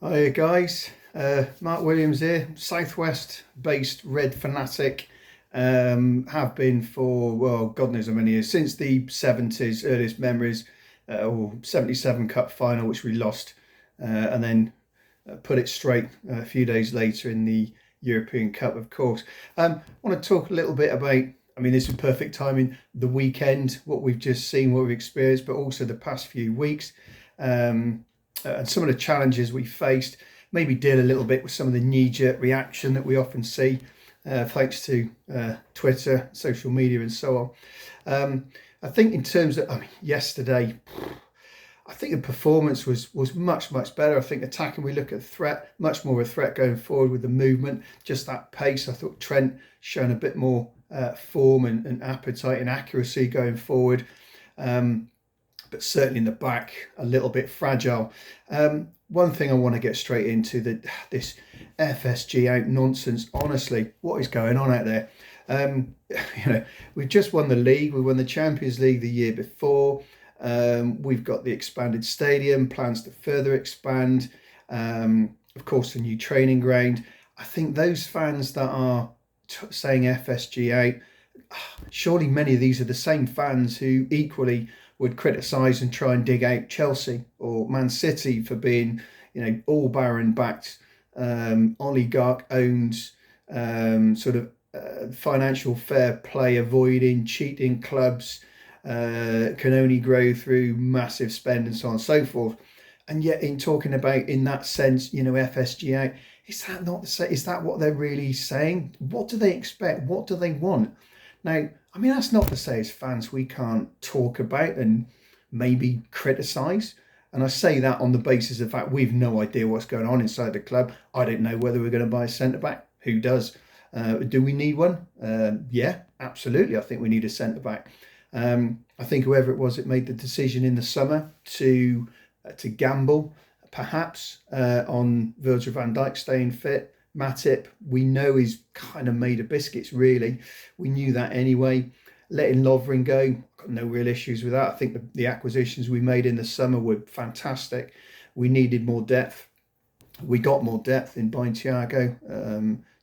Hiya guys, Mark Williams here, Southwest based Red fanatic, have been for, well, God knows how many years, since the 70s, earliest memories, or 77 Cup final which we lost, and then put it straight a few days later in the European Cup, of course. I want to talk a little bit about, I mean, this is perfect timing, the weekend, what we've just seen, what we've experienced, but also the past few weeks. And some of the challenges we faced, maybe deal a little bit with some of the knee-jerk reaction that we often see, thanks to Twitter, social media and so on. I think in terms of, yesterday, I think the performance was much better. I think attacking, we look at threat, much more of a threat going forward with the movement, just that pace. I thought Trent shown a bit more form and appetite and accuracy going forward. But certainly in the back, a little bit fragile. One thing I want to get straight into, that this FSG out nonsense. Honestly, what is going on out there? We've just won the league. We won the Champions League the year before. We've got the expanded stadium, plans to further expand. Of course, the new training ground. I think those fans that are saying FSG out, surely many of these are the same fans who equally would criticise and try and dig out Chelsea or Man City for being, all Baron-backed, oligarch-owned, financial fair play avoiding, cheating clubs, can only grow through massive spend and so on and so forth. And yet, in talking about, in that sense, FSG out, is that not the same? Is that what they're really saying? What do they expect? What do they want? Now, that's not to say as fans we can't talk about and maybe criticise. And I say that on the basis of the fact we've no idea what's going on inside the club. I don't know whether we're going to buy a centre-back. Who does? Do we need one? Yeah, absolutely. I think we need a centre-back. I think whoever it was that made the decision in the summer to gamble, perhaps, on Virgil van Dijk staying fit. Matip, we know, is kind of made of biscuits, really. We knew that anyway. Letting Lovren go, got no real issues with that. I think the acquisitions we made in the summer were fantastic. We needed more depth. We got more depth in buying Thiago,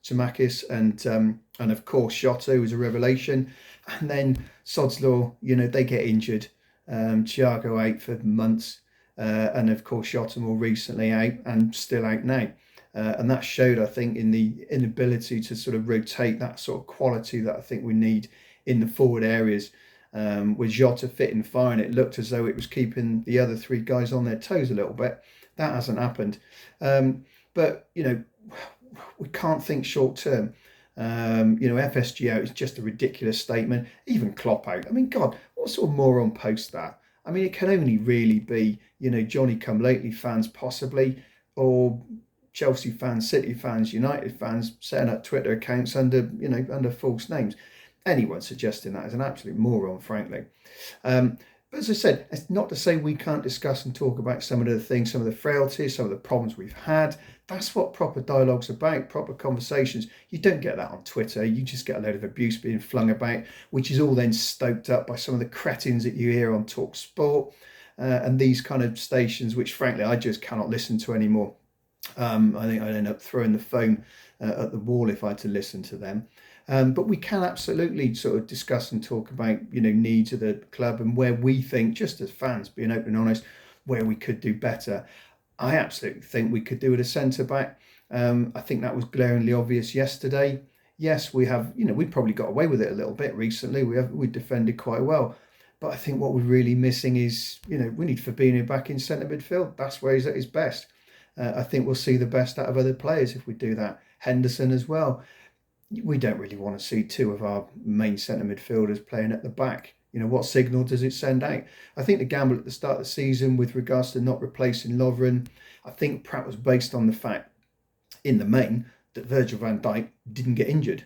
Tamakis, and of course Shotto was a revelation. And then Sod's Law, they get injured. Thiago out for months, and of course Shotto more recently out and still out now. And that showed, I think, in the inability to sort of rotate that sort of quality that I think we need in the forward areas. With Jota fit and firing, it looked as though it was keeping the other three guys on their toes a little bit. That hasn't happened. But we can't think short term. FSG out is just a ridiculous statement. Even Klopp out. God, what sort of moron posts that? It can only really be, Johnny come lately fans possibly, or Chelsea fans, City fans, United fans setting up Twitter accounts under false names. Anyone suggesting that is an absolute moron, frankly. But as I said, it's not to say we can't discuss and talk about some of the things, some of the frailties, some of the problems we've had. That's what proper dialogue's about, proper conversations. You don't get that on Twitter. You just get a load of abuse being flung about, which is all then stoked up by some of the cretins that you hear on Talk Sport, and these kind of stations, which frankly I just cannot listen to anymore. I think I'd end up throwing the phone at the wall if I had to listen to them. But we can absolutely sort of discuss and talk about, needs of the club and where we think, just as fans, being open and honest, where we could do better. I absolutely think we could do with a centre-back. I think that was glaringly obvious yesterday. Yes, we have, we probably got away with it a little bit recently. We defended quite well. But I think what we're really missing is, we need Fabinho back in centre midfield. That's where he's at his best. I think we'll see the best out of other players if we do that. Henderson as well. We don't really want to see two of our main centre midfielders playing at the back. What signal does it send out? I think the gamble at the start of the season with regards to not replacing Lovren, I think Pratt was based on the fact, in the main, that Virgil van Dijk didn't get injured.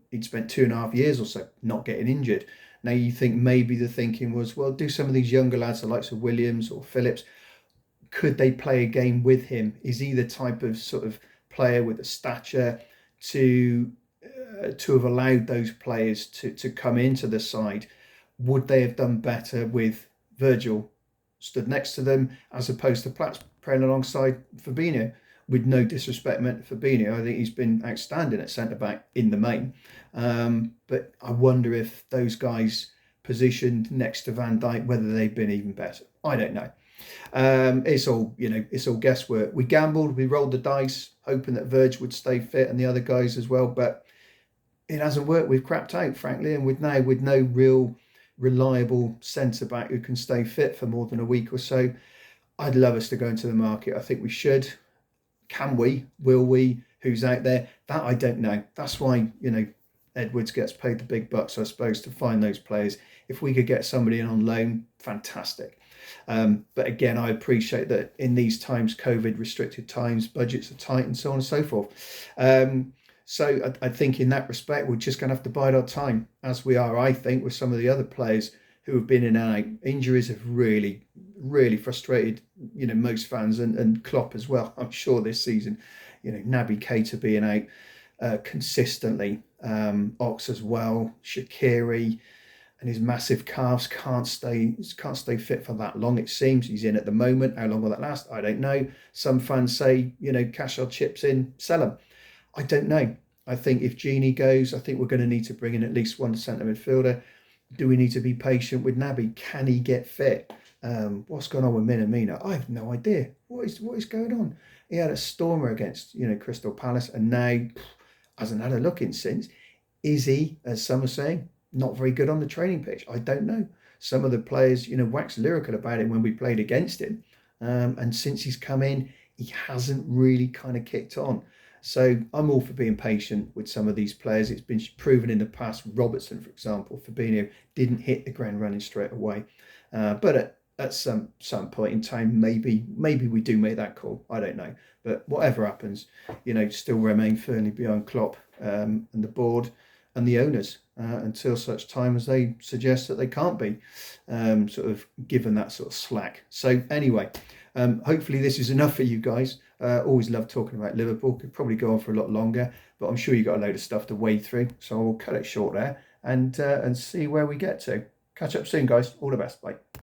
He'd spent 2.5 years or so not getting injured. Now you think maybe the thinking was, well, do some of these younger lads, the likes of Williams or Phillips, could they play a game with him? Is he the type of sort of player with the stature to have allowed those players to come into the side? Would they have done better with Virgil stood next to them as opposed to Platt playing alongside Fabinho? with no disrespect meant for Fabinho, I think he's been outstanding at centre back in the main. But I wonder if those guys positioned next to Van Dijk, whether they've been even better. I don't know. It's all, it's all guesswork. We gambled, we rolled the dice, hoping that Verge would stay fit and the other guys as well, but it hasn't worked. We've crapped out, frankly, and with no real reliable centre back who can stay fit for more than a week or so. I'd love us to go into the market. I think we should. Can we? Will we? Who's out there? That I don't know. That's why, Edwards gets paid the big bucks, I suppose, to find those players. If we could get somebody in on loan, fantastic. But again, I appreciate that in these times, COVID restricted times, budgets are tight and so on and so forth. So I think in that respect, we're just going to have to bide our time, as we are, I think, with some of the other players who have been in and out. Injuries have really, really frustrated, most fans and Klopp as well, I'm sure, this season. Naby Keita being out consistently, Ox as well, Shaqiri and his massive calves can't stay fit for that long, it seems. He's in at the moment. How long will that last? I don't know. Some fans say, cash our chips in, sell them. I don't know. I think if Genie goes, I think we're going to need to bring in at least one centre midfielder. Do we need to be patient with Naby? Can he get fit? What's going on with Minamino? I have no idea. What is going on? He had a stormer against, Crystal Palace, and now hasn't had a look in since. Is he, as some are saying, not very good on the training pitch? I don't know. Some of the players, waxed lyrical about him when we played against him. And since he's come in, he hasn't really kind of kicked on. So I'm all for being patient with some of these players. It's been proven in the past. Robertson, for example, Fabinho didn't hit the ground running straight away. But at some point in time, maybe we do make that call. I don't know. But whatever happens, still remain firmly behind Klopp and the board and the owners until such time as they suggest that they can't be sort of given that sort of slack. So anyway, hopefully this is enough for you guys. Always love talking about Liverpool. Could probably go on for a lot longer, but I'm sure you got a load of stuff to wade through. So I'll cut it short there and see where we get to. Catch up soon, guys. All the best. Bye.